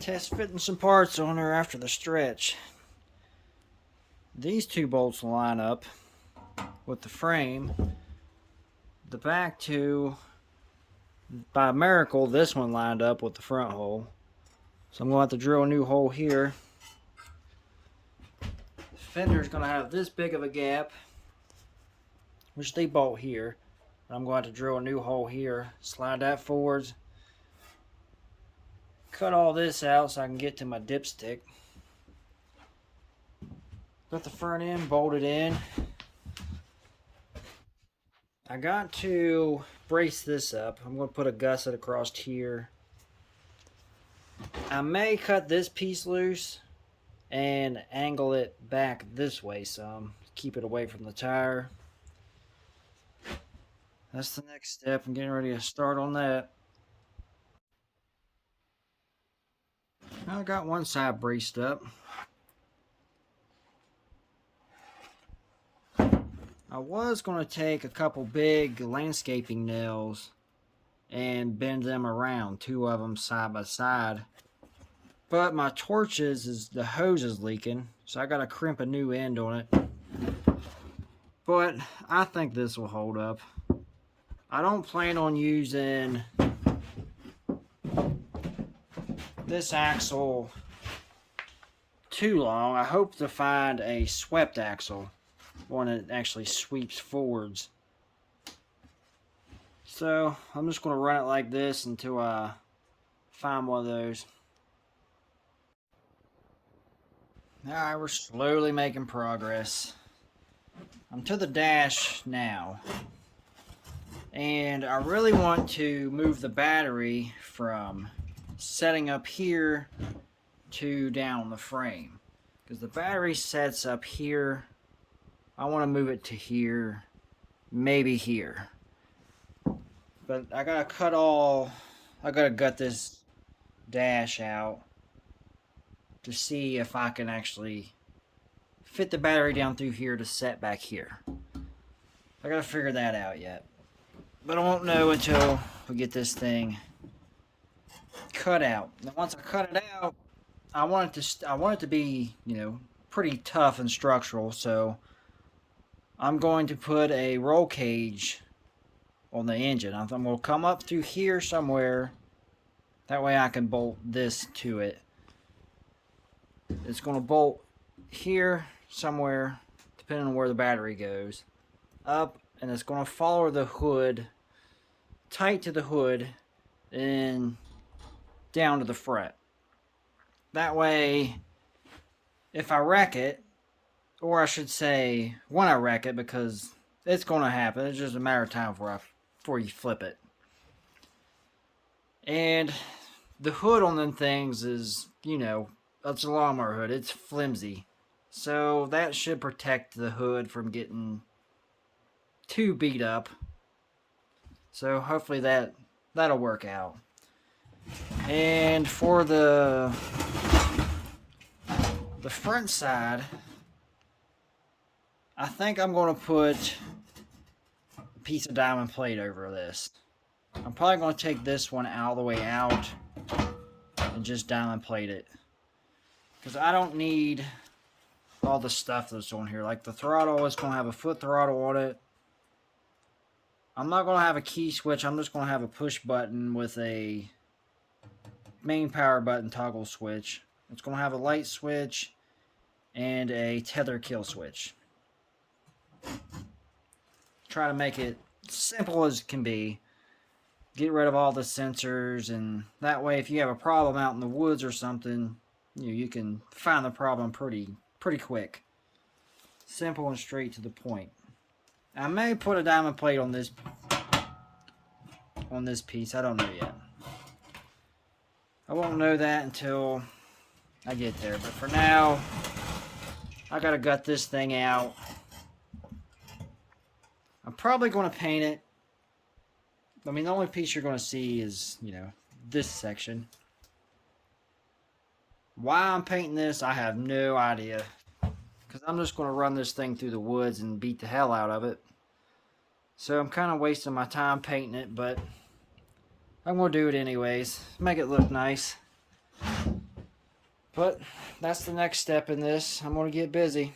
Test fitting some parts on her after the stretch. These two bolts line up with the frame. The back two, by a miracle, this one lined up with the front hole. So I'm going to have to drill a new hole here. The fender's going to have this big of a gap, which they bolt here. I'm going to have to drill a new hole here, slide that forwards, cut all this out so I can get to my dipstick. Got the front end bolted in. I got to brace this up. I'm going to put a gusset across here. I may cut this piece loose and angle it back this way some, keep it away from the tire. That's the next step. I'm getting ready to start on that. I got one side braced up. I was going to take a couple big landscaping nails and bend them around, two of them side by side. But my torches, the hose is leaking, so I got to crimp a new end on it. But I think this will hold up. I don't plan on using this axle too long. I hope to find a swept axle, one that actually sweeps forwards. So I'm just going to run it like this until I find one of those. Alright, we're slowly making progress. I'm to the dash now. And I really want to move the battery from setting up here to down the frame. Because the battery sets up here. I want to move it to here, maybe here. But I gotta gut this dash out to see if I can actually fit the battery down through here to set back here. I gotta figure that out yet. But I won't know until we get this thing cut out. And once I cut it out, I want it to be, pretty tough and structural, so I'm going to put a roll cage on the engine. I'm going to come up through here somewhere. That way I can bolt this to it. It's going to bolt here somewhere, depending on where the battery goes, up, and it's going to follow the hood, tight to the hood, and down to the front. That way, if I wreck it, or I should say, when I wreck it, because it's going to happen, it's just a matter of time before you flip it. And the hood on them things is, it's a lawnmower hood. It's flimsy. So that should protect the hood from getting too beat up. So hopefully that'll work out. And for the front side, I think I'm going to put a piece of diamond plate over this. I'm probably going to take this one all the way out and just diamond plate it. Because I don't need all the stuff that's on here. Like the throttle is going to have a foot throttle on it. I'm not going to have a key switch. I'm just going to have a push button with a main power button toggle switch. It's going to have a light switch and a tether kill switch. Try to make it simple as it can be. Get rid of all the sensors, and that way if you have a problem out in the woods or something, you can find the problem pretty quick. Simple and straight to the point. I may put a diamond plate on this piece. I don't know yet. I won't know that until I get there. But for now, I gotta gut this thing out. I'm probably going to paint it. I mean, the only piece you're going to see is, this section. Why I'm painting this, I have no idea. Because I'm just going to run this thing through the woods and beat the hell out of it. So I'm kind of wasting my time painting it, but I'm going to do it anyways. Make it look nice. But that's the next step in this. I'm going to get busy.